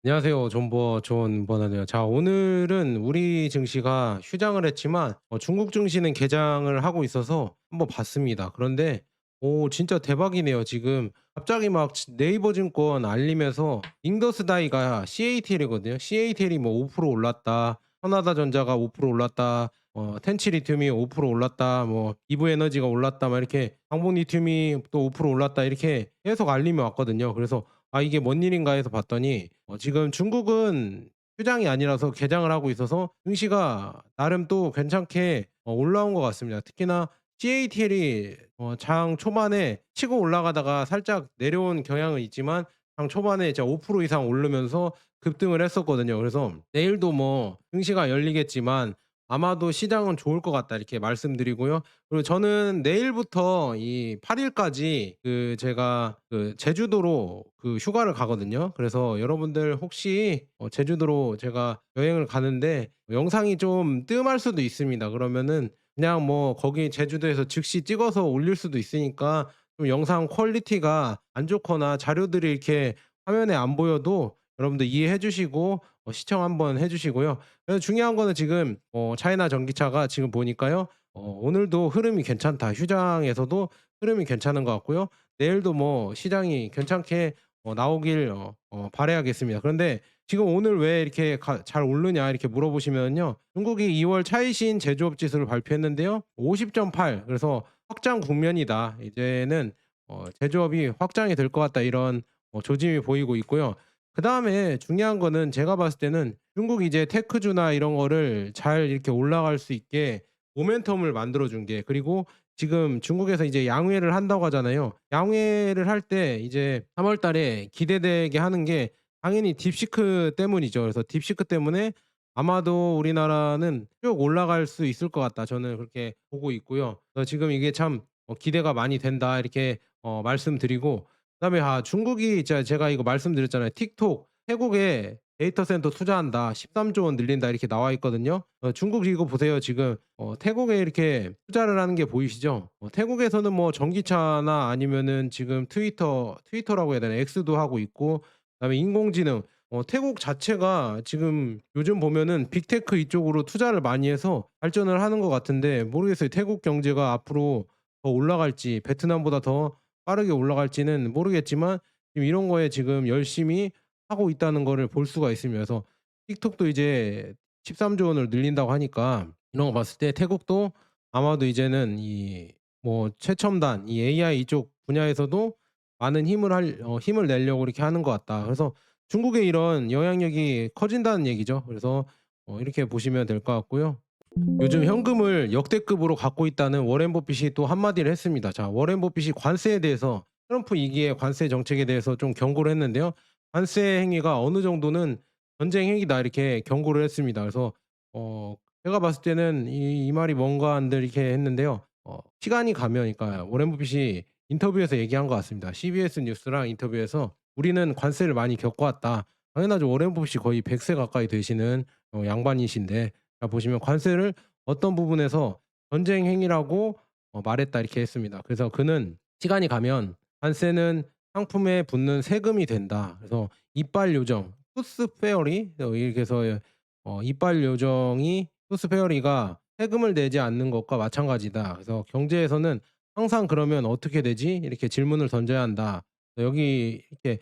안녕하세요. 존버 존 버나드요. 자, 오늘은 우리 증시가 휴장을 했지만 중국 증시는 개장을 하고 있어서 한번 봤습니다. 그런데 진짜 대박이네요. 지금 갑자기 막 네이버 증권 알림에서 잉더스 다이가 CATL이거든요. CATL이 뭐 5% 올랐다. 현하다전자가 5% 올랐다. 텐치 리튬이 5% 올랐다. 뭐 이브 에너지가 올랐다. 막 이렇게 광복 리튬이 또 5% 올랐다. 이렇게 계속 알림이 왔거든요. 그래서 이게 뭔 일인가 해서 봤더니 지금 중국은 휴장이 아니라서 개장을 하고 있어서 증시가 나름 또 괜찮게 올라온 것 같습니다. 특히나 CATL이 장 초반에 치고 올라가다가 살짝 내려온 경향은 있지만 장 초반에 이제 5% 이상 오르면서 급등을 했었거든요. 그래서 내일도 뭐 증시가 열리겠지만 아마도 시장은 좋을 것 같다 이렇게 말씀드리고요. 그리고 저는 내일부터 이 8 일까지 제가 제주도로 휴가를 가거든요. 그래서 여러분들 혹시 제주도로 제가 여행을 가는데 영상이 좀 뜸할 수도 있습니다. 그러면은 그냥 뭐 거기 제주도에서 즉시 찍어서 올릴 수도 있으니까 좀 영상 퀄리티가 안 좋거나 자료들이 이렇게 화면에 안 보여도 여러분들 이해해 주시고 시청 한번 해 주시고요. 그래서 중요한 거는 지금 차이나 전기차가 지금 보니까요. 오늘도 흐름이 괜찮다. 휴장에서도 흐름이 괜찮은 것 같고요. 내일도 뭐 시장이 괜찮게 나오길 바라야겠습니다. 그런데 지금 오늘 왜 이렇게 잘 오르냐 이렇게 물어보시면요. 중국이 2월 차이신 제조업 지수를 발표했는데요. 50.8, 그래서 확장 국면이다. 이제는 제조업이 확장이 될 것 같다. 이런 조짐이 보이고 있고요. 그다음에 중요한 거는 제가 봤을 때는 중국이 이제 테크주나 이런 거를 잘 이렇게 올라갈 수 있게 모멘텀을 만들어 준 게, 그리고 지금 중국에서 이제 양회를 한다고 하잖아요. 양회를 할 때 이제 3월 달에 기대되게 하는 게 당연히 딥시크 때문이죠. 그래서 딥시크 때문에 아마도 우리나라는 쭉 올라갈 수 있을 것 같다. 저는 그렇게 보고 있고요. 그래서 지금 이게 참 기대가 많이 된다 이렇게 말씀드리고, 그다음에 중국이 제가 이거 말씀드렸잖아요. 틱톡 태국에 데이터 센터 투자한다. 13조 원 늘린다 이렇게 나와 있거든요. 중국 이거 보세요. 지금 태국에 이렇게 투자를 하는 게 보이시죠? 태국에서는 뭐 전기차나 아니면은 지금 트위터라고 해야 되나? X도 하고 있고, 그다음에 인공지능, 태국 자체가 지금 요즘 보면은 빅테크 이쪽으로 투자를 많이 해서 발전을 하는 것 같은데, 모르겠어요. 태국 경제가 앞으로 더 올라갈지 베트남보다 더 빠르게 올라갈지는 모르겠지만 지금 이런 거에 지금 열심히 하고 있다는 거를 볼 수가 있습니다. 그래서 틱톡도 이제 13조 원을 늘린다고 하니까 이런 거 봤을 때 태국도 아마도 이제는 이 뭐 최첨단 이 AI 이쪽 분야에서도 많은 힘을 내려고 이렇게 하는 것 같다. 그래서 중국의 이런 영향력이 커진다는 얘기죠. 그래서 이렇게 보시면 될 것 같고요. 요즘 현금을 역대급으로 갖고 있다는 워렌 버핏이 또 한마디를 했습니다. 자, 워렌 버핏이 관세에 대해서 트럼프 2기의 관세 정책에 대해서 좀 경고를 했는데요. 관세 행위가 어느 정도는 전쟁 행위다 이렇게 경고를 했습니다. 그래서 어 제가 봤을 때는 이 말이 뭔가 한들 이렇게 했는데요. 시간이 가면, 그러니까 워렌 버핏이 인터뷰에서 얘기한 것 같습니다. CBS 뉴스랑 인터뷰에서 "우리는 관세를 많이 겪어왔다." 당연하죠. 워렌 버핏이 거의 100세 가까이 되시는 양반이신데, 자 보시면 "관세를 어떤 부분에서 전쟁 행위라고 말했다." 이렇게 했습니다. 그래서 그는 "시간이 가면 관세는 상품에 붙는 세금이 된다." 그래서 이빨 요정 투스 페어리, 이렇게 해서 이빨 요정이 투스 페어리가 "세금을 내지 않는 것과 마찬가지다. 그래서 경제에서는 항상 그러면 어떻게 되지?" 이렇게 질문을 던져야 한다. 여기 이렇게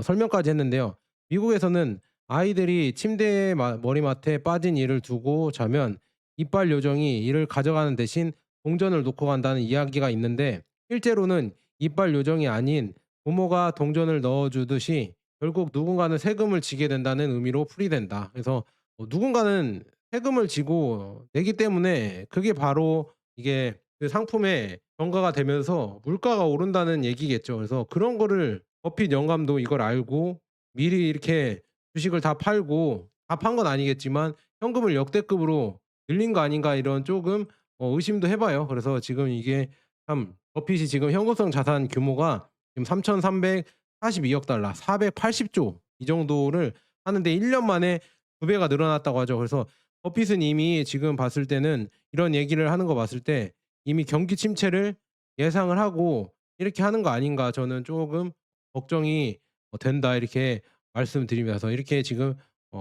설명까지 했는데요. 미국에서는 아이들이 침대에 머리맡에 빠진 이를 두고 자면 이빨 요정이 이를 가져가는 대신 동전을 놓고 간다는 이야기가 있는데, 실제로는 이빨 요정이 아닌 부모가 동전을 넣어 주듯이 결국 누군가는 세금을 지게 된다는 의미로 풀이된다. 그래서 누군가는 세금을 지고 내기 때문에 그게 바로 이게 그 상품의 정가가 되면서 물가가 오른다는 얘기겠죠. 그래서 그런 거를 버핏 영감도 이걸 알고 미리 이렇게 주식을 다 팔고, 다 판 건 아니겠지만 '현금을 역대급으로 늘린 거 아닌가.' 이런 쪼금 의심도 해 봐요. 그래서 지금 이게 참 버핏이 지금 현금성 자산 규모가 지금 3,342억 달러, 480조 이 정도를 하는데 1년 만에 2 배가 늘어났다고 하죠. 그래서 버핏은 이미 지금 봤을 때는 이런 얘기를 하는 거 봤을 때 이미 '경기 침체를 예상을 하고 이렇게 하는 거 아닌가.' 저는 쪼금 걱정이 된다 이렇게 말씀드리면서 이렇게 지금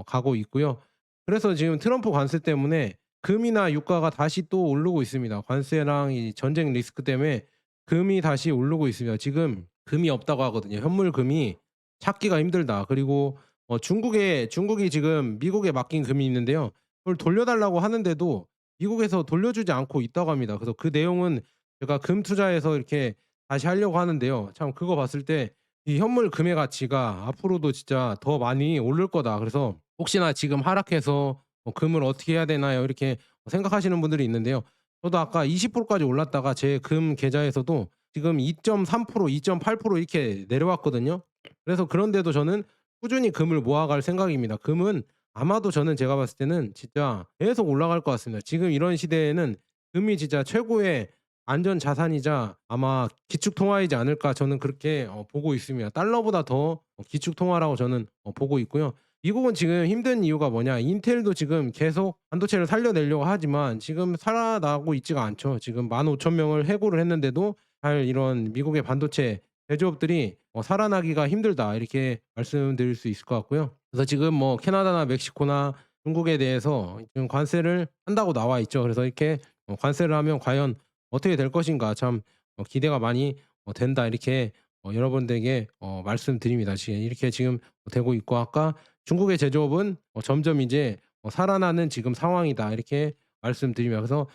가고 있고요. 그래서 지금 트럼프 관세 때문에 금이나 유가가 다시 또 오르고 있습니다. 관세랑 이 전쟁 리스크 때문에 금이 다시 오르고 있습니다. 지금 금이 없다고 하거든요. 현물 금이 찾기가 힘들다. 그리고 중국이 지금 미국에 맡긴 금이 있는데요. 그걸 돌려달라고 하는데도 미국에서 돌려주지 않고 있다고 합니다. 그래서 그 내용은 제가 금 투자해서 이렇게 다시 하려고 하는데요. 참 그거 봤을 때 이 현물 금의 가치가 앞으로도 진짜 더 많이 오를 거다. 그래서 혹시나 지금 하락해서 '금을 어떻게 해야 되나요?' 이렇게 생각하시는 분들이 있는데요. 저도 아까 20%까지 올랐다가 제 금 계좌에서도 지금 2.3% 2.8% 이렇게 내려왔거든요. 그래서 그런데도 저는 꾸준히 금을 모아갈 생각입니다. 금은 아마도 저는 제가 봤을 때는 진짜 계속 올라갈 것 같습니다. 지금 이런 시대에는 금이 진짜 최고의 안전 자산이자 아마 기축 통화이지 않을까 저는 그렇게 보고 있습니다. 달러보다 더 기축 통화라고 저는 보고 있고요. 미국은 지금 힘든 이유가 뭐냐? 인텔도 지금 계속 반도체를 살려내려고 하지만 지금 살아나고 있지가 않죠. 지금 15,000명을 해고를 했는데도 잘 이런 미국의 반도체 제조업들이 "살아나기가 힘들다." 이렇게 말씀드릴 수 있을 것 같고요. 그래서 지금 뭐 캐나다나 멕시코나 중국에 대해서 지금 관세를 한다고 나와 있죠. 그래서 이렇게 관세를 하면 과연 어떻게 될 것인가 참 기대가 많이 된다 이렇게 여러분들에게 말씀드립니다. 지금 이렇게 지금 되고 있고 아까 중국의 제조업은 점점 이제 살아나는 지금 상황이다 이렇게 말씀드리며 그래서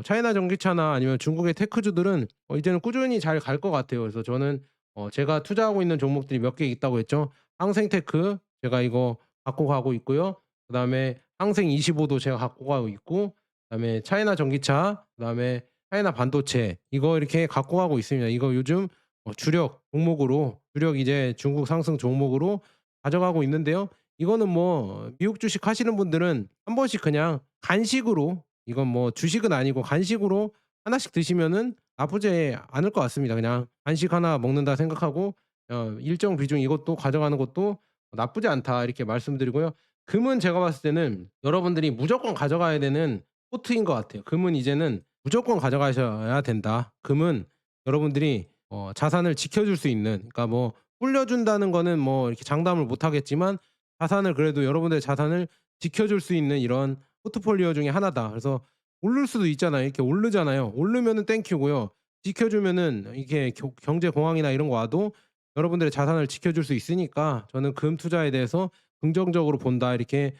차이나 전기차나 아니면 중국의 테크주들은 이제는 꾸준히 잘 갈 것 같아요. 그래서 저는 제가 투자하고 있는 종목들이 몇 개 있다고 했죠. 항생테크 제가 이거 갖고 가고 있고요. 그다음에 항생25도 제가 갖고 가고 있고 그다음에 차이나 전기차 그다음에 차이나 반도체 이거 이렇게 갖고 가고 있습니다. 이거 요즘 주력 종목으로 주력 이제 중국 상승 종목으로 가져가고 있는데요. 이거는 뭐 미국 주식 하시는 분들은 한 번씩 그냥 간식으로 이건 뭐 주식은 아니고 간식으로 하나씩 드시면은 나쁘지 않을 것 같습니다. 그냥 '간식 하나 먹는다.' 생각하고 일정 비중 이것도 가져가는 것도 나쁘지 않다 이렇게 말씀드리고요. 금은 제가 봤을 때는 여러분들이 무조건 가져가야 되는 포트인 것 같아요. 금은 이제는 무조건 가져가셔야 된다. 금은 여러분들이 자산을 지켜줄 수 있는 그러니까 뭐 불려준다는 거는 뭐 이렇게 장담을 못 하겠지만 자산을 그래도 여러분들의 자산을 지켜줄 수 있는 이런 포트폴리오 중에 하나다. 그래서 오를 수도 있잖아요. 이렇게 오르잖아요. 오르면은 땡큐고요. 지켜주면은 이게 경제 공황이나 이런 거 와도 여러분들의 자산을 지켜줄 수 있으니까 저는 금 투자에 대해서 긍정적으로 본다 이렇게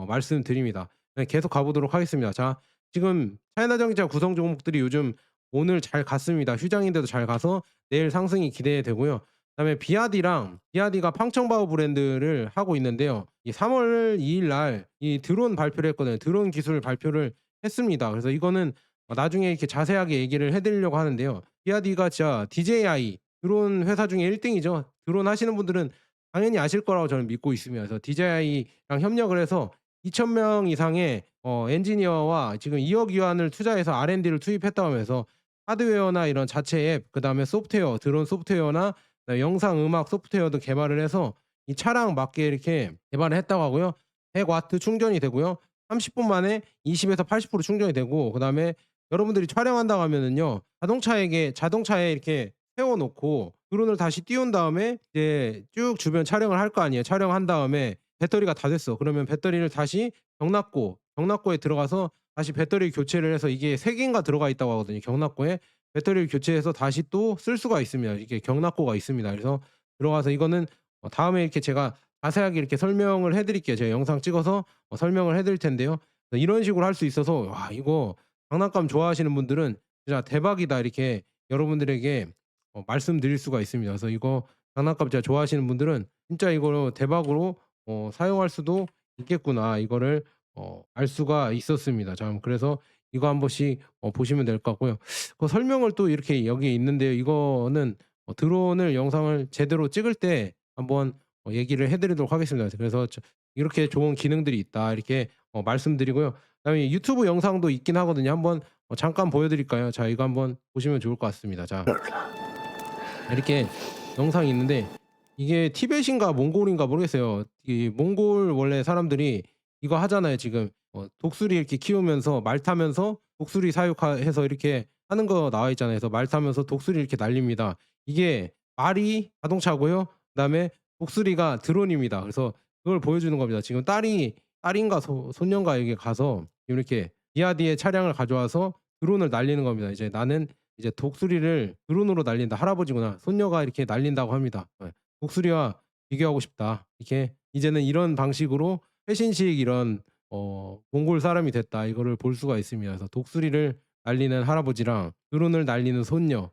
말씀드립니다. 네, 계속 가보도록 하겠습니다. 자, 지금 차이나 전기차 구성 종목들이 요즘 오늘 잘 갔습니다. 휴장인데도 잘 가서 내일 상승이 기대되고요. 그다음에 비아디가 팡청바오 브랜드를 하고 있는데요. 이 3월 2일 날 이 드론 발표를 했거든요. 드론 기술 발표를 했습니다. 그래서 이거는 나중에 이렇게 자세하게 얘기를 해 드리려고 하는데요. 비아디가 진짜 DJI 드론 회사 중에 1 등이죠. 드론 하시는 분들은 당연히 아실 거라고 저는 믿고 있습니다. 그래서 DJI랑 협력을 해서 2,000명 이상의 엔지니어와 지금 2억 위안을 투자해서 R&D를 투입했다고 하면서 하드웨어나 이런 자체 앱 그다음에 소프트웨어 드론 소프트웨어나 영상 음악 소프트웨어도 개발을 해서 이 차량 맞게 이렇게 개발을 했다고 하고요. 100 와트 충전이 되고요. 30분 만에 20에서 80% 충전이 되고 그다음에 여러분들이 촬영한다고 하면은요. 자동차에 이렇게 세워 놓고 드론을 다시 띄운 다음에 이제 쭉 주변 촬영을 할 거 아니에요. 촬영한 다음에 배터리가 다 됐어. 그러면 배터리를 다시 경납고에 들어가서 다시 배터리 교체를 해서 이게 3 개인가 들어가 있다고 하거든요, 경납고에. 배터리를 교체해서 다시 또 쓸 수가 있습니다. 이게 경납고가 있습니다. 그래서 들어가서 이거는 다음에 이렇게 제가 자세하게 이렇게 설명을 해 드릴게요. 제가 영상 찍어서 설명을 해 드릴 텐데요. 이런 식으로 할 수 있어서 '와 이거 장난감 좋아하시는 분들은 진짜 대박이다.' 이렇게 여러분들에게 말씀드릴 수가 있습니다. 그래서 이거 장난감 진짜 좋아하시는 분들은 진짜 이거 대박으로 사용할 수도 있겠구나. 이거를 알 수가 있었습니다. 참 그래서 이거 한 번씩 보시면 될 것 같고요. 그 설명을 또 이렇게 여기에 있는데요. 이거는 드론을 영상을 제대로 찍을 때 한번 얘기를 해 드리도록 하겠습니다. 그래서 이렇게 좋은 기능들이 있다 이렇게 말씀드리고요. 그다음에 유튜브 영상도 있긴 하거든요. 한번 잠깐 보여 드릴까요? 자 이거 한번 보시면 좋을 것 같습니다. 자 이렇게 영상이 있는데 이게 티벳인가 몽골인가 모르겠어요. 이 몽골 원래 사람들이 이거 하잖아요 지금. 독수리 이렇게 키우면서 말 타면서 독수리 사육해서 이렇게 하는 거 나와 있잖아요. 그래서 말 타면서 독수리 이렇게 날립니다. 이게 말이 자동차고요. 그다음에 독수리가 드론입니다. 그래서 그걸 보여주는 겁니다. 지금 딸인가 손녀인가에게 가서 이렇게 비아디의 차량을 가져와서 드론을 날리는 겁니다. 이제 "나는 이제 독수리를 드론으로 날린다." 할아버지구나. 손녀가 이렇게 날린다고 합니다. 예. "독수리와 비교하고 싶다." 이렇게 이제는 이런 방식으로 최신식 이런 몽골 사람이 됐다 이거를 볼 수가 있습니다. 그래서 독수리를 날리는 할아버지랑 드론을 날리는 손녀.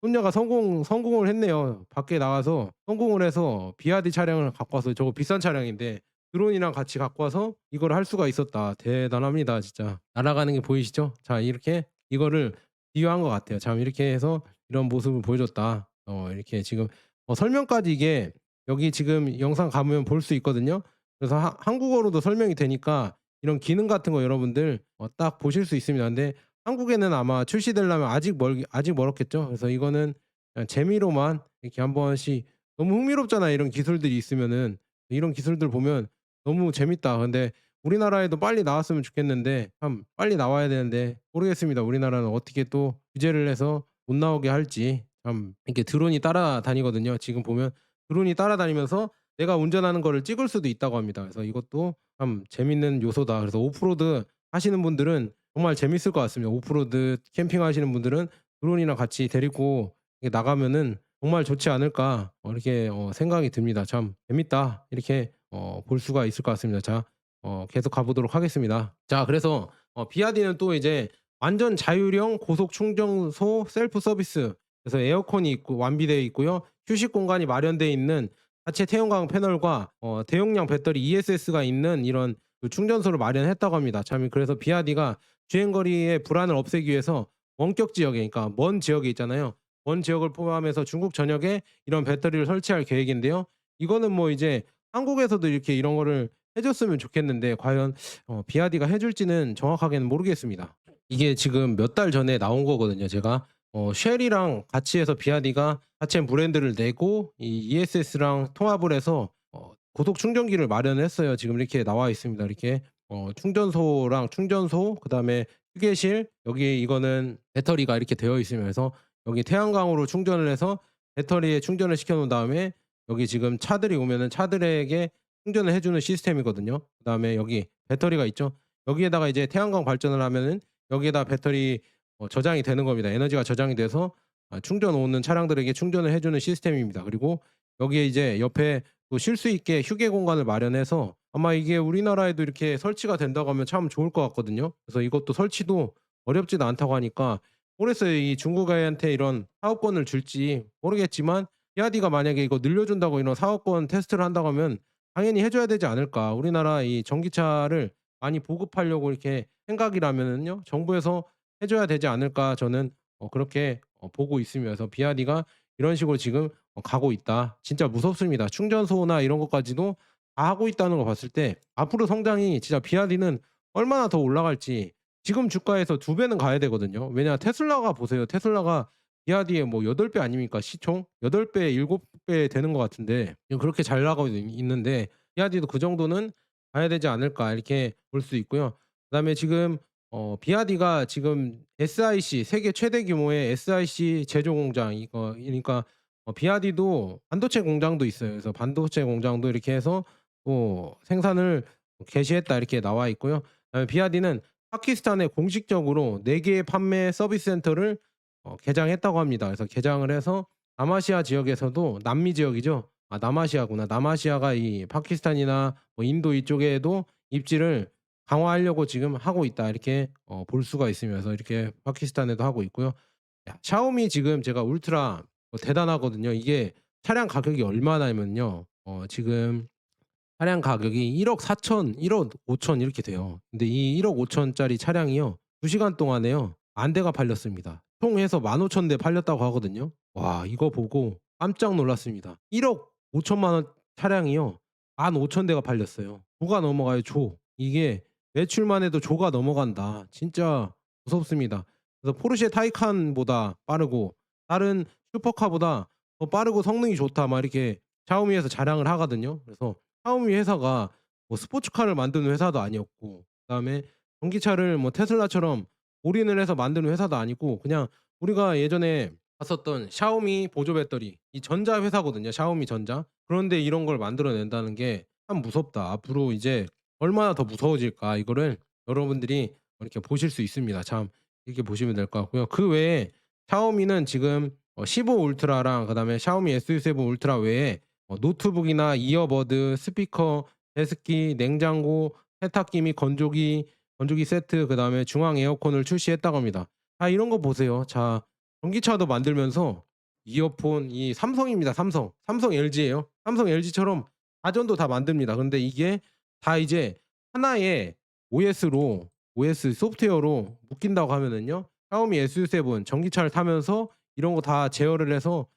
손녀가 성공을 했네요. 밖에 나가서 성공을 해서 비아디 차량을 갖고 와서 저거 비싼 차량인데 드론이랑 같이 갖고 와서 이걸 할 수가 있었다. 대단합니다 진짜. 날아가는 게 보이시죠? 자 이렇게 이거를 비유한 것 같아요. 참 이렇게 해서 이런 모습을 보여줬다. 이렇게 지금 설명까지 이게 여기 지금 영상 가면 볼 수 있거든요. 그래서 한국어로도 설명이 되니까 이런 기능 같은 거 여러분들 딱 보실 수 있습니다. 근데 한국에는 아마 출시되려면 아직 멀었겠죠. 그래서 이거는 그냥 재미로만 이렇게 한 번씩 너무 흥미롭잖아요, 이런 기술들이 있으면은. 이런 기술들 보면 너무 재밌다. 근데 우리나라에도 빨리 나왔으면 좋겠는데 참 빨리 나와야 되는데 모르겠습니다. 우리나라는 어떻게 또 규제를 해서 못 나오게 할지. 참 이렇게 드론이 따라다니거든요. 지금 보면 드론이 따라다니면서 내가 운전하는 거를 찍을 수도 있다고 합니다. 그래서 이것도 참 재밌는 요소다. 그래서 오프로드 하시는 분들은 정말 재밌을 것 같습니다. 오프로드 캠핑하시는 분들은 드론이랑 같이 데리고 이렇게 나가면은 정말 좋지 않을까 이렇게 생각이 듭니다. '참 재밌다.' 이렇게 볼 수가 있을 것 같습니다. 자 계속 가 보도록 하겠습니다. 자 그래서 비아디는 또 이제 완전 자율형 고속 충전소 셀프 서비스, 그래서 에어컨이 있고 완비되어 있고요. 휴식 공간이 마련되어 있는 하체 태양광 패널과 대용량 배터리 ESS가 있는 이런 그 충전소를 마련했다고 합니다. 참 그래서 비아디가 주행 거리의 불안을 없애기 위해서 원격 지역에, 그러니까 먼 지역에 있잖아요. 먼 지역을 포함해서 중국 전역에 이런 배터리를 설치할 계획인데요. 이거는 뭐 이제 한국에서도 이렇게 이런 거를 해 줬으면 좋겠는데 과연 비아디가 해 줄지는 정확하게는 모르겠습니다. 이게 지금 몇 달 전에 나온 거거든요. 제가 쉘이랑 같이 해서 비아디가 하체 브랜드를 내고 이 ESS랑 통합을 해서 고속 충전기를 마련했어요. 지금 이렇게 나와 있습니다. 이렇게 충전소랑 충전소, 그다음에 휴게실, 여기에 이거는 배터리가 이렇게 되어 있으면서 여기 태양광으로 충전을 해서 배터리에 충전을 시켜 놓은 다음에 여기 지금 차들이 오면은 차들에게 충전을 해 주는 시스템이거든요. 그다음에 여기 배터리가 있죠. 여기에다가 이제 태양광 발전을 하면은 여기에다 배터리 저장이 되는 겁니다. 에너지가 저장이 돼서 충전 오는 차량들에게 충전을 해 주는 시스템입니다. 그리고 여기에 이제 옆에 또 쉴 수 있게 휴게 공간을 마련해서 아마 이게 우리나라에도 이렇게 설치가 된다고 하면 참 좋을 것 같거든요. 그래서 이것도 설치도 어렵지도 않다고 하니까 모르겠어요. 이 중국애한테 이런 사업권을 줄지 모르겠지만 비아디가 만약에 이거 늘려준다고 이런 사업권 테스트를 한다고 하면 당연히 해 줘야 되지 않을까. 우리나라 이 전기차를 많이 보급하려고 이렇게 생각이라면은요, 정부에서 해 줘야 되지 않을까, 저는 그렇게 보고 있으며 서 비아디가 이런 식으로 지금 가고 있다. 진짜 무섭습니다. 충전소나 이런 것까지도 다 하고 있다는 거 봤을 때 앞으로 성장이 진짜 비아디는 얼마나 더 올라갈지, 지금 주가에서 2배는 가야 되거든요. 왜냐 테슬라가 보세요. 테슬라가 비아디의 뭐 8배 아닙니까 시총? 8배, 7배 되는 것 같은데 지금 그렇게 잘 나가고 있는데 비아디도 그 정도는 가야 되지 않을까 이렇게 볼 수 있고요. 그다음에 지금 비아디가 지금 SiC, 세계 최대 규모의 SiC 제조 공장, 이거 그러니까 비아디도 반도체 공장도 있어요. 그래서 반도체 공장도 이렇게 해서 생산을 개시했다 이렇게 나와 있고요. 그다음에 비아디는 파키스탄에 공식적으로 4 개의 판매 서비스 센터를 개장했다고 합니다. 그래서 개장을 해서 남아시아 지역에서도, 남미 지역이죠. 아 남아시아구나. 남아시아가 이 파키스탄이나 뭐 인도 이쪽에도 입지를 강화하려고 지금 하고 있다 이렇게 볼 수가 있으면서 이렇게 파키스탄에도 하고 있고요. 야 샤오미 지금 제가 울트라 대단하거든요. 이게 차량 가격이 얼마냐면요. 지금 차량 가격이 1억 4천, 1억 5천 이렇게 돼요. 근데 이 1억 5천 짜리 차량이요, 2 시간 동안에요 10,000 대가 팔렸습니다. 총 해서 15,000대 팔렸다고 하거든요. 와 이거 보고 깜짝 놀랐습니다. 1억 5천만 원 차량이요 15,000 대가 팔렸어요. 조가 넘어가요 조. 이게 매출만 해도 조가 넘어간다. 진짜 무섭습니다. 그래서 포르쉐 타이칸보다 빠르고 다른 슈퍼카보다 더 빠르고 성능이 좋다 막 이렇게 샤오미에서 자랑을 하거든요. 그래서 샤오미 회사가 뭐 스포츠카를 만드는 회사도 아니었고, 그다음에 전기차를 뭐 테슬라처럼 올인을 해서 만드는 회사도 아니고 그냥 우리가 예전에 봤었던 샤오미 보조 배터리, 이 전자 회사거든요, 샤오미 전자. 그런데 이런 걸 만들어낸다는 게 참 무섭다. 앞으로 이제 얼마나 더 무서워질까 이거를 여러분들이 이렇게 보실 수 있습니다. 참 이렇게 보시면 될 것 같고요. 그 외에 샤오미는 지금 15 울트라랑 그다음에 샤오미 SU7 울트라 외에 노트북이나 이어버드, 스피커, 제습기, 냉장고, 세탁기 및 건조기 세트 그다음에 중앙 에어컨을 출시했다고 합니다. 아 이런 거 보세요. 자 전기차도 만들면서 이어폰 이 삼성입니다, 삼성. 삼성 LG예요. 삼성 LG처럼 가전도 다 만듭니다. 근데 이게 다 이제 하나의 OS 소프트웨어로 묶인다고 하면은요. 샤오미 SU7 전기차를 타면서 이런 거 다 제어를 해서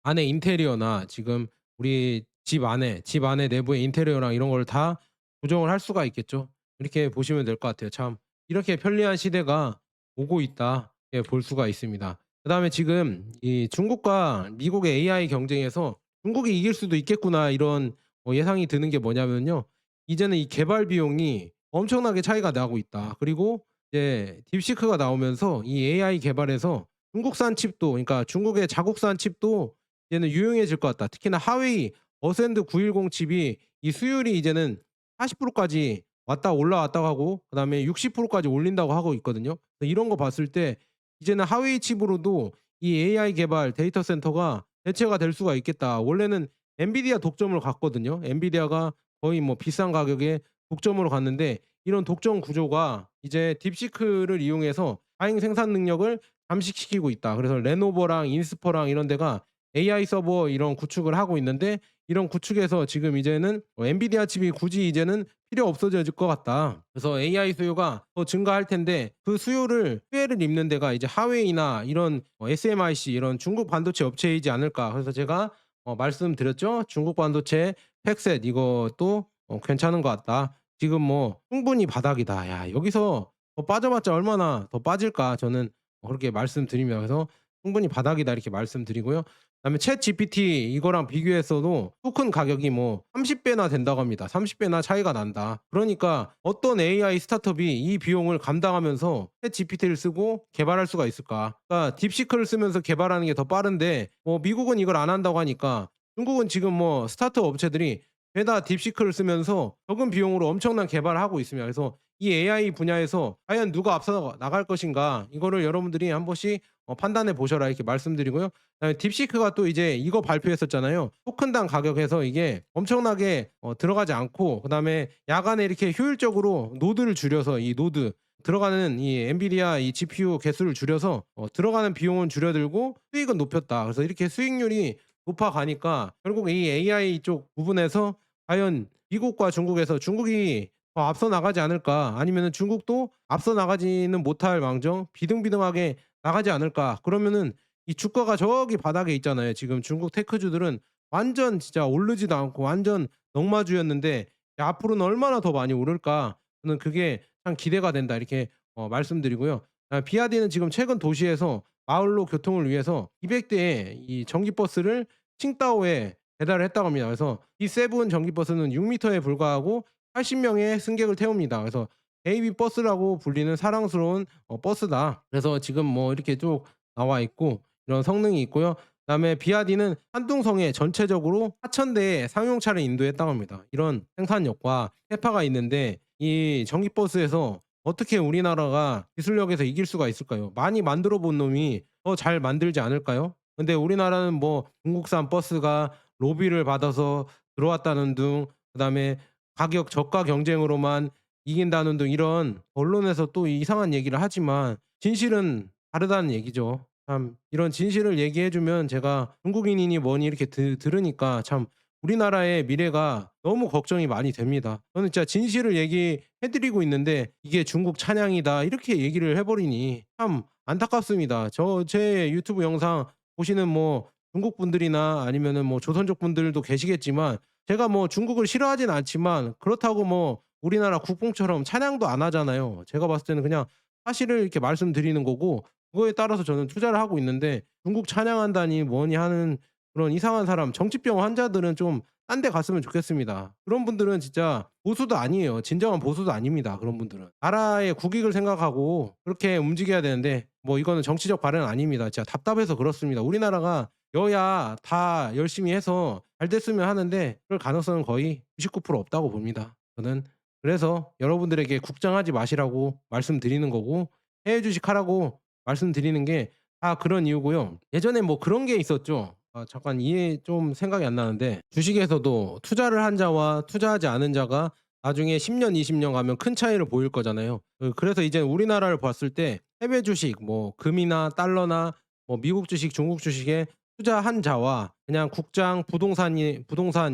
안에 인테리어나 지금 우리 집 안에 내부의 인테리어랑 이런 걸 다 조정을 할 수가 있겠죠. 이렇게 보시면 될 것 같아요. 참 이렇게 편리한 시대가 오고 있다. 예 볼 수가 있습니다. 그다음에 지금 이 중국과 미국의 AI 경쟁에서 '중국이 이길 수도 있겠구나.' 이런 예상이 드는 게 뭐냐면요. 이제는 이 개발 비용이 엄청나게 차이가 나고 있다. 그리고 이제 딥시크가 나오면서 이 AI 개발에서 중국산 칩도 그러니까 중국의 자국산 칩도 이제는 유용해질 것 같다. 특히나 하웨이 어센드 910 칩이 이 수율이 이제는 40% 까지 올라왔다고 하고 그다음에 60% 까지 올린다고 하고 있거든요. 그래서 이런 거 봤을 때 이제는 하웨이 칩으로도 이 AI 개발 데이터 센터가 대체가 될 수가 있겠다. 원래는 엔비디아 독점을 갔거든요. 엔비디아가 거의 뭐 비싼 가격에 독점으로 갔는데 이런 독점 구조가 이제 딥시크를 이용해서 과잉 생산 능력을 잠식시키고 있다. 그래서 레노버랑 인스퍼랑 이런 데가 AI 서버 이런 구축을 하고 있는데 이런 구축에서 지금 이제는 엔비디아 칩이 굳이 이제는 필요 없어질 것 같다. 그래서 AI 수요가 더 증가할 텐데 그 수혜를 입는 데가 이제 하웨이나 이런 SMIC 이런 중국 반도체 업체이지 않을까. 그래서 제가 말씀드렸죠. 중국 반도체 팩셋 이것도 괜찮은 것 같다. 지금 뭐 충분히 바닥이다. 야 여기서 더 빠져봤자 얼마나 더 빠질까 저는 그렇게 말씀드립니다. 그래서 충분히 바닥이다 이렇게 말씀드리고요. 그다음에 챗 GPT 이거랑 비교했어도 토큰 가격이 뭐 30배나 된다고 합니다. 30배나 차이가 난다. 그러니까 어떤 AI 스타트업이 이 비용을 감당하면서 챗 GPT를 쓰고 개발할 수가 있을까? 그러니까 딥시크를 쓰면서 개발하는 게 더 빠른데 미국은 이걸 안 한다고 하니까 중국은 지금 뭐 스타트업 업체들이 죄다 딥시크를 쓰면서 적은 비용으로 엄청난 개발을 하고 있습니다. 그래서 이 AI 분야에서 과연 누가 앞서 나갈 것인가 이거를 여러분들이 한 번씩 판단해 보셔라 이렇게 말씀드리고요. 그다음에 딥시크가 또 이제 이거 발표했었잖아요. 토큰당 가격에서 이게 엄청나게 들어가지 않고 그다음에 야간에 이렇게 효율적으로 노드를 줄여서 이 노드 들어가는 이 엔비디아 이 GPU 개수를 줄여서 들어가는 비용은 줄여들고 수익은 높였다. 그래서 이렇게 수익률이 높아가니까 결국 이 AI 쪽 부분에서 과연 미국과 중국에서 중국이 더 앞서 나가지 않을까 아니면은 중국도 앞서 나가지는 못할 망정 비등비등하게 나가지 않을까. 그러면은 이 주가가 저기 바닥에 있잖아요. 지금 중국 테크주들은 완전 진짜 오르지도 않고 완전 넉마주였는데 앞으로는 얼마나 더 많이 오를까. 저는 그게 참 기대가 된다 이렇게 말씀드리고요. 비아디는 지금 최근 도시에서 마을로 교통을 위해서 200대의 이 전기버스를 칭다오에 배달을 했다고 합니다. 그래서 이 세븐 전기버스는 6미터에 불과하고 80명의 승객을 태웁니다. 그래서 베이비 버스라고 불리는 사랑스러운 버스다. 그래서 지금 뭐 이렇게 쭉 나와 있고 이런 성능이 있고요. 그다음에 비아디는 한둥성에 전체적으로 4,000대의 상용차를 인도했다고 합니다. 이런 생산력과 캐파가 있는데 이 전기버스에서 어떻게 우리나라가 기술력에서 이길 수가 있을까요? 많이 만들어 본 놈이 더 잘 만들지 않을까요? 근데 우리나라는 뭐 중국산 버스가 로비를 받아서 들어왔다는 둥 그다음에 가격 저가 경쟁으로만 이긴다는 등 이런 언론에서 또 이상한 얘기를 하지만 진실은 다르다는 얘기죠. 참 이런 진실을 얘기해 주면 제가 중국인이니 뭐니 이렇게 들으니까 참 우리나라의 미래가 너무 걱정이 많이 됩니다. 저는 진짜 진실을 얘기해 드리고 있는데 이게 "중국 찬양이다." 이렇게 얘기를 해 버리니 참 안타깝습니다. 제 유튜브 영상 보시는 뭐 중국 분들이나 아니면은 뭐 조선족 분들도 계시겠지만 제가 뭐 중국을 싫어하진 않지만 그렇다고 뭐 우리나라 국뽕처럼 찬양도 안 하잖아요. 제가 봤을 때는 그냥 사실을 이렇게 말씀드리는 거고 그거에 따라서 저는 투자를 하고 있는데 중국 찬양한다니 뭐니 하는 그런 이상한 사람 정치병 환자들은 좀 딴 데 갔으면 좋겠습니다. 그런 분들은 진짜 보수도 아니에요. 진정한 보수도 아닙니다, 그런 분들은. 나라의 국익을 생각하고 그렇게 움직여야 되는데 뭐 이거는 정치적 발언은 아닙니다. 진짜 답답해서 그렇습니다. 우리나라가 여야 다 열심히 해서 잘 됐으면 하는데 그럴 가능성은 거의 99% 없다고 봅니다. 저는 그래서 여러분들에게 국장하지 마시라고 말씀드리는 거고 해외 주식하라고 말씀드리는 게 다 그런 이유고요. 예전에 뭐 그런 게 있었죠. 잠깐 이해 좀 생각이 안 나는데 주식에서도 투자를 한 자와 투자하지 않은 자가 나중에 10년 20년 가면 큰 차이를 보일 거잖아요. 그래서 이제 우리나라를 봤을 때 해외 주식 뭐 금이나 달러나 뭐 미국 주식, 중국 주식에 투자한 자와 그냥 국장, 부동산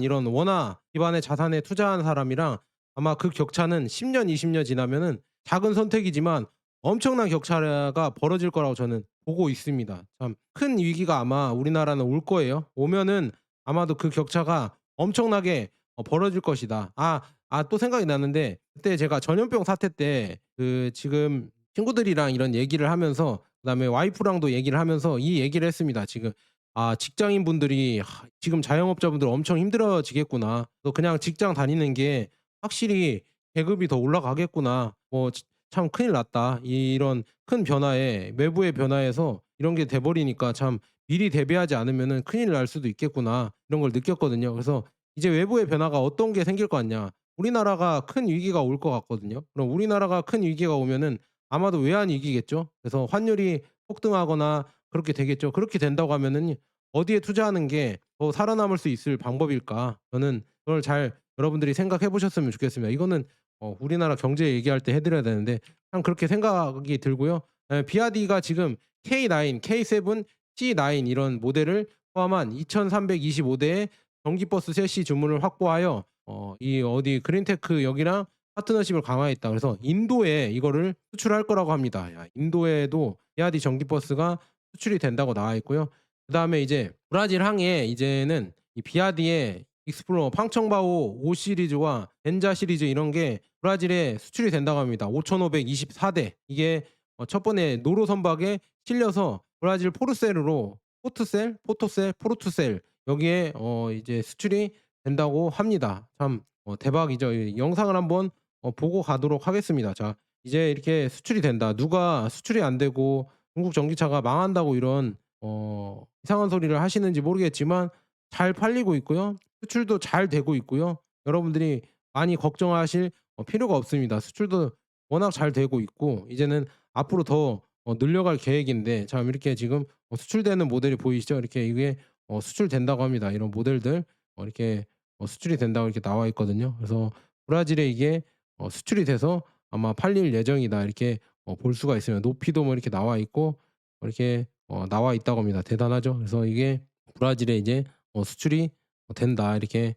이런 원화 기반의 자산에 투자한 사람이랑 아마 그 격차는 10년 20년 지나면은 작은 선택이지만 엄청난 격차가 벌어질 거라고 저는 보고 있습니다. 참 큰 위기가 아마 우리나라는 올 거예요. 오면은 아마도 그 격차가 엄청나게 벌어질 것이다. 또 생각이 나는데 그때 제가 전염병 사태 때 지금 친구들이랑 이런 얘기를 하면서 그다음에 와이프랑도 얘기를 하면서 이 얘기를 했습니다. 지금 직장인분들이 지금 자영업자분들 엄청 힘들어지겠구나. 또 그냥 직장 다니는 게 확실히 계급이 더 올라가겠구나. 참 큰일 났다. 이런 큰 변화에 외부의 변화에서 이런 게 돼 버리니까 참 미리 대비하지 않으면은 큰일 날 수도 있겠구나. 이런 걸 느꼈거든요. 그래서 이제 외부의 변화가 어떤 게 생길 것 같냐. 우리나라가 큰 위기가 올 것 같거든요. 그럼 우리나라가 큰 위기가 오면은 아마도 외환 위기겠죠. 그래서 환율이 폭등하거나 그렇게 되겠죠. 그렇게 된다고 하면은 어디에 투자하는 게 더 살아남을 수 있을 방법일까? 저는 그걸 잘 여러분들이 생각해 보셨으면 좋겠습니다. 이거는 우리나라 경제 얘기할 때 해 드려야 되는데 참 그렇게 생각이 들고요. 비아디가 지금 K9, K7, C9 이런 모델을 포함한 2,325 대의 전기버스 셰시 주문을 확보하여 이 어디 그린테크 여기랑 파트너십을 강화했다. 그래서 인도에 이거를 수출할 거라고 합니다. 인도에도 비아디 전기버스가 수출이 된다고 나와 있고요. 그다음에 이제 브라질 항해 이제는 이 비아디의 익스플로러 팡청바오 5 시리즈와 벤자 시리즈 이런 게 브라질에 수출이 된다고 합니다. 5,524 대. 이게 첫 번에 노로 선박에 실려서 브라질 포르투셀 여기에 이제 수출이 된다고 합니다. 참 대박이죠. 이 영상을 한번 보고 가도록 하겠습니다. 자, 이제 이렇게 수출이 된다. 누가 수출이 안 되고 중국 전기차가 망한다고 이런 이상한 소리를 하시는지 모르겠지만 잘 팔리고 있고요. 수출도 잘 되고 있고요. 여러분들이 많이 걱정하실 필요가 없습니다. 수출도 워낙 잘 되고 있고 이제는 앞으로 더 늘려갈 계획인데 참 이렇게 지금 수출되는 모델이 보이시죠? 이렇게 이게 수출된다고 합니다. 이런 모델들 이렇게 수출이 된다고 이렇게 나와 있거든요. 그래서 브라질에 이게 수출이 돼서 아마 팔릴 예정이다. 이렇게 볼 수가 있어요. 높이도 뭐 이렇게 나와 있고 이렇게 나와 있다고 합니다. 대단하죠. 그래서 이게 브라질에 이제 수출이 된다. 이렇게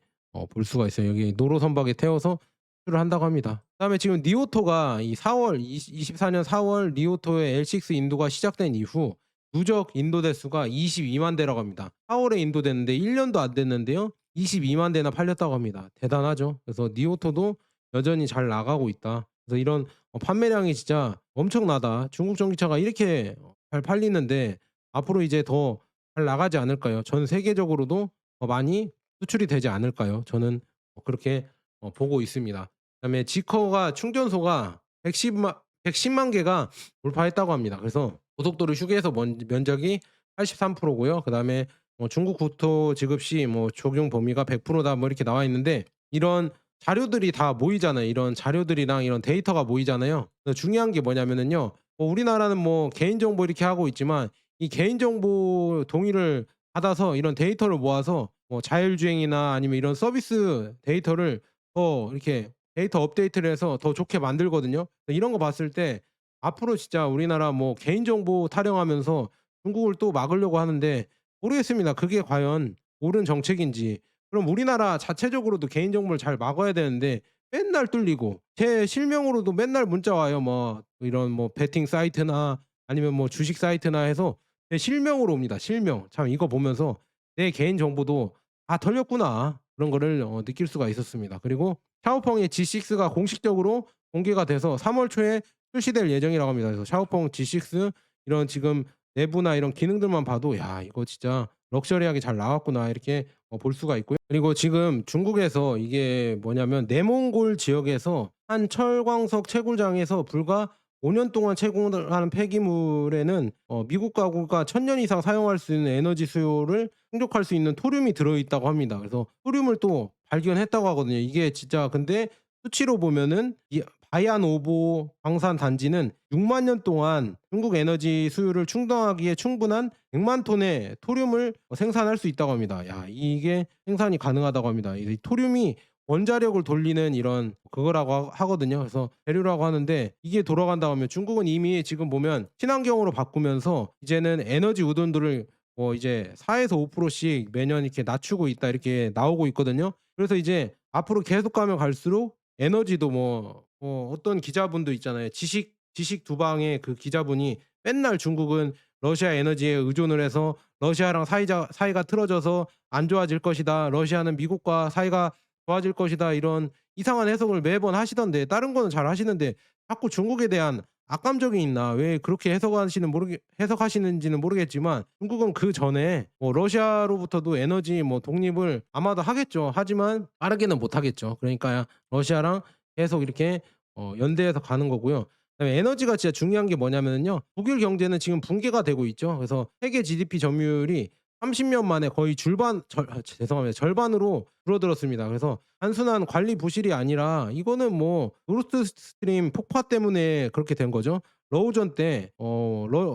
볼 수가 있어요. 여기 노로 선박에 태워서 수출을 한다고 합니다. 그다음에 지금 니오토가 이 4월 24년 4월 니오토의 L6 인도가 시작된 이후 누적 인도 대수가 22만 대라고 합니다. 4월에 인도됐는데 1 년도 안 됐는데요. 22만 대나 팔렸다고 합니다. 대단하죠. 그래서 니오토도 여전히 잘 나가고 있다. 그래서 이런 판매량이 진짜 엄청나다. 중국 전기차가 이렇게 잘 팔리는데 앞으로 이제 더 잘 나가지 않을까요? 전 세계적으로도 더 많이 수출이 되지 않을까요? 저는 그렇게 보고 있습니다. 그다음에 지커가 충전소가 110만 개가 돌파했다고 합니다. 그래서 고속도로 휴게소 면적이 83% 고요. 그다음에 중국 국토 지급 시 뭐 적용 범위가 100% 다 뭐 이렇게 나와 있는데 이런 자료들이 다 모이잖아요. 이런 자료들이랑 이런 데이터가 모이잖아요. 그래서 중요한 게 뭐냐면은요. 우리나라는 뭐 개인정보 이렇게 하고 있지만 이 개인정보 동의를 받아서 이런 데이터를 모아서 뭐 자율주행이나 아니면 이런 서비스 데이터를 더 이렇게 데이터 업데이트를 해서 더 좋게 만들거든요. 이런 거 봤을 때 앞으로 진짜 우리나라 뭐 개인정보 타령하면서 중국을 또 막으려고 하는데 모르겠습니다. 그게 과연 옳은 정책인지. 그럼 우리나라 자체적으로도 개인정보를 잘 막아야 되는데 맨날 뚫리고 제 실명으로도 맨날 문자 와요. 뭐 이런 뭐 베팅 사이트나 아니면 뭐 주식 사이트나 해서 제 실명으로 옵니다. 실명. 참 이거 보면서 '내 개인 정보도 다 털렸구나.' 그런 거를 느낄 수가 있었습니다. 그리고 샤오펑의 G6가 공식적으로 공개가 돼서 3월 초에 출시될 예정이라고 합니다. 그래서 샤오펑 G6 이런 지금 내부나 이런 기능들만 봐도 '야 이거 진짜 럭셔리하게 잘 나왔구나.' 이렇게 볼 수가 있고요. 그리고 지금 중국에서 이게 뭐냐면 내몽골 지역에서 한 철광석 채굴장에서 불과 5년 동안 채굴하는 폐기물에는 미국 가구가 1,000년 이상 사용할 수 있는 에너지 수요를 충족할 수 있는 토륨이 들어 있다고 합니다. 그래서 토륨을 또 발견했다고 하거든요. 이게 진짜 근데 수치로 보면은 이 바이안 오보 광산 단지는 6만 년 동안 중국 에너지 수요를 충당하기에 충분한 100만 톤의 토륨을 생산할 수 있다고 합니다. 야, 이게 생산이 가능하다고 합니다. 이 토륨이 원자력을 돌리는 이런 그거라고 하거든요. 그래서 재료라고 하는데 이게 돌아간다고 하면 중국은 이미 지금 보면 친환경으로 바꾸면서 이제는 에너지 의존도를 이제 4에서 5%씩 매년 이렇게 낮추고 있다 이렇게 나오고 있거든요. 그래서 이제 앞으로 계속 가면 갈수록 에너지도 어떤 기자분도 있잖아요. 지식 두방의 그 기자분이 맨날 중국은 러시아 에너지에 의존을 해서 러시아랑 사이가 틀어져서 안 좋아질 것이다. 러시아는 미국과 사이가 좋아질 것이다. 이런 이상한 해석을 매번 하시던데 다른 거는 잘 하시는데 자꾸 중국에 대한 악감정이 있나 왜 그렇게 해석하시는지는 모르겠지만 중국은 그전에 러시아로부터도 에너지 독립을 아마도 하겠죠. 하지만 빠르게는 못 하겠죠. 그러니까 러시아랑 계속 이렇게 연대해서 가는 거고요. 그다음에 에너지가 진짜 중요한 게 뭐냐면요. 독일 경제는 지금 붕괴가 되고 있죠. 그래서 세계 GDP 점유율이 30년 만에 거의 죄송합니다. 절반으로 줄어들었습니다. 그래서 단순한 관리 부실이 아니라 이거는 노르드 스트림 폭파 때문에 그렇게 된 거죠. 러우전 때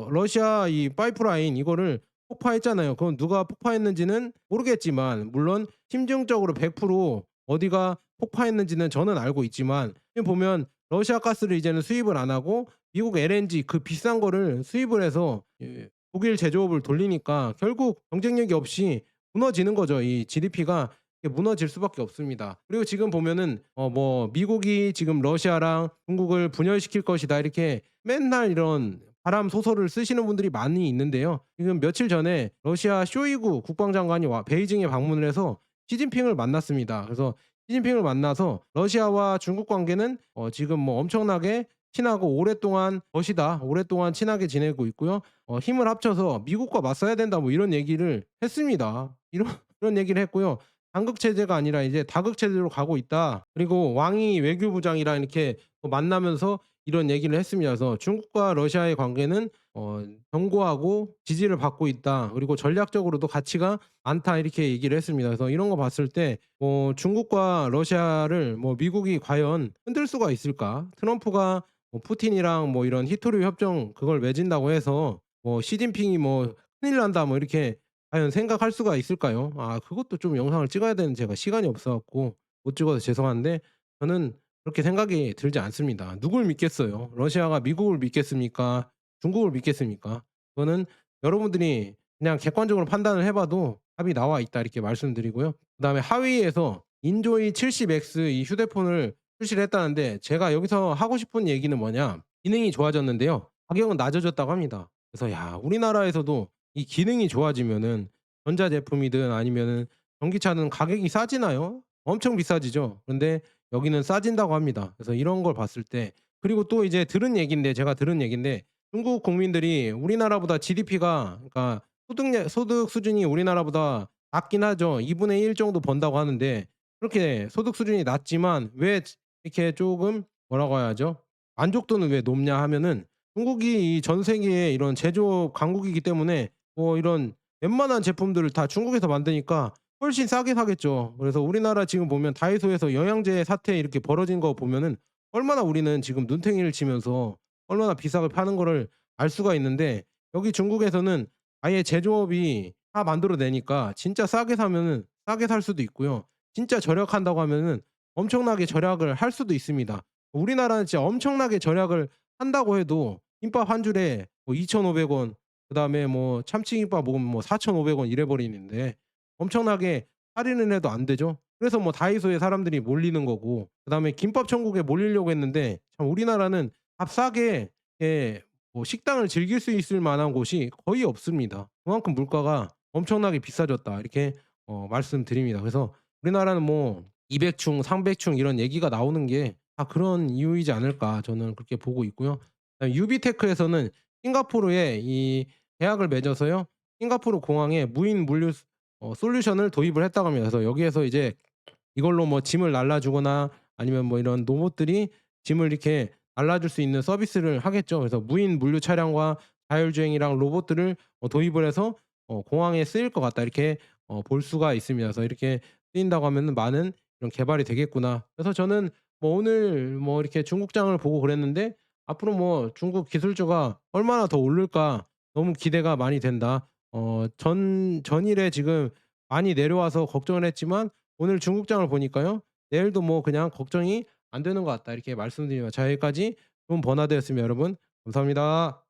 러시아 이 파이프라인 이거를 폭파했잖아요. 그건 누가 폭파했는지는 모르겠지만 물론 심증적으로 100% 어디가 폭파했는지는 저는 알고 있지만 지금 보면 러시아 가스를 이제는 수입을 안 하고 미국 LNG 그 비싼 거를 수입을 해서 독일 제조업을 돌리니까 결국 경쟁력이 없이 무너지는 거죠. 이 GDP가 무너질 수밖에 없습니다. 그리고 지금 보면은 미국이 지금 러시아랑 중국을 분열시킬 것이다 이렇게 맨날 이런 바람 소설을 쓰시는 분들이 많이 있는데요. 지금 며칠 전에 러시아 쇼이구 국방장관이 베이징에 방문을 해서 시진핑을 만났습니다. 그래서 시진핑을 만나서 러시아와 중국 관계는 지금 엄청나게 친하고 오랫동안 친하게 지내고 있고요. 힘을 합쳐서 미국과 맞서야 된다 이런 얘기를 했습니다. 이런 얘기를 했고요. 단극 체제가 아니라 이제 다극 체제로 가고 있다. 그리고 왕이 외교부장이랑 이렇게 만나면서 이런 얘기를 했습니다. 그래서 중국과 러시아의 관계는 견고하고 지지를 받고 있다. 그리고 전략적으로도 가치가 많다 이렇게 얘기를 했습니다. 그래서 이런 거 봤을 때 중국과 러시아를 미국이 과연 흔들 수가 있을까? 트럼프가 푸틴이랑 이런 히토류 협정 그걸 맺은다고 해서 시진핑이 큰일 난다 이렇게 과연 생각할 수가 있을까요? 아, 그것도 좀 영상을 찍어야 되는데 제가 시간이 없어 갖고 못 찍어서 죄송한데 저는 그렇게 생각이 들지 않습니다. 누굴 믿겠어요? 러시아가 미국을 믿겠습니까? 중국을 믿겠습니까? 그거는 여러분들이 그냥 객관적으로 판단을 해 봐도 답이 나와 있다 이렇게 말씀드리고요. 그다음에 하웨이에서 인조이 70X 이 휴대폰을 출시를 했다는데 제가 여기서 하고 싶은 얘기는 뭐냐 기능이 좋아졌는데요. 가격은 낮아졌다고 합니다. 그래서 야, 우리나라에서도 이 기능이 좋아지면은 전자제품이든 아니면은 전기차는 가격이 싸지나요? 엄청 비싸지죠. 그런데 여기는 싸진다고 합니다. 그래서 이런 걸 봤을 때 그리고 또 이제 제가 들은 얘긴데 중국 국민들이 우리나라보다 GDP가 그러니까 소득 수준이 우리나라보다 낮긴 하죠. 2분의 1 정도 번다고 하는데 그렇게 소득 수준이 낮지만 왜 이렇게 조금 뭐라고 해야죠? 만족도는 왜 높냐 하면은 중국이 이 전 세계의 이런 제조업 강국이기 때문에 이런 웬만한 제품들을 다 중국에서 만드니까 훨씬 싸게 사겠죠. 그래서 우리나라 지금 보면 다이소에서 영양제 사태 이렇게 벌어진 거 보면은 얼마나 우리는 지금 눈탱이를 치면서 얼마나 비싸게 파는 거를 알 수가 있는데 여기 중국에서는 아예 제조업이 다 만들어 내니까 진짜 싸게 사면은 싸게 살 수도 있고요. 진짜 절약한다고 하면은 엄청나게 절약을 할 수도 있습니다. 우리나라는 진짜 엄청나게 절약을 한다고 해도 김밥 한 줄에 2,500 원 그다음에 참치김밥 먹으면 4,500원 이래 버리는데 엄청나게 할인을 해도 안 되죠. 그래서 다이소에 사람들이 몰리는 거고 그다음에 김밥 천국에 몰리려고 했는데 참 우리나라는 값싸게 식당을 즐길 수 있을 만한 곳이 거의 없습니다. 그만큼 물가가 엄청나게 비싸졌다 이렇게 말씀드립니다. 그래서 우리나라는 200충, 300충 이런 얘기가 나오는 게 다 그런 이유이지 않을까 저는 그렇게 보고 있고요. 그다음에 유비테크에서는 싱가포르에 이 계약을 맺어서요. 싱가포르 공항에 무인 물류 솔루션을 도입을 했다고 합니다. 그래서 여기에서 이제 이걸로 짐을 날라 주거나 아니면 이런 로봇들이 짐을 이렇게 달라줄 수 있는 서비스를 하겠죠. 그래서 무인 물류 차량과 자율주행이랑 로봇들을 도입을 해서 '공항에 쓰일 것 같다.' 이렇게 볼 수가 있습니다. 그래서 이렇게 쓰인다고 하면은 '많은 이런 개발이 되겠구나.' 그래서 저는 뭐 오늘 뭐 이렇게 중국장을 보고 그랬는데 앞으로 뭐 '중국 기술주가 얼마나 더 오를까.' 너무 기대가 많이 된다. 전일에 지금 많이 내려와서 걱정을 했지만 오늘 중국장을 보니까요. 내일도 뭐 그냥 걱정이 안 되는 것 같다. 이렇게 말씀드리며 자 여기까지 좋은 버나드였습니다 여러분. 감사합니다.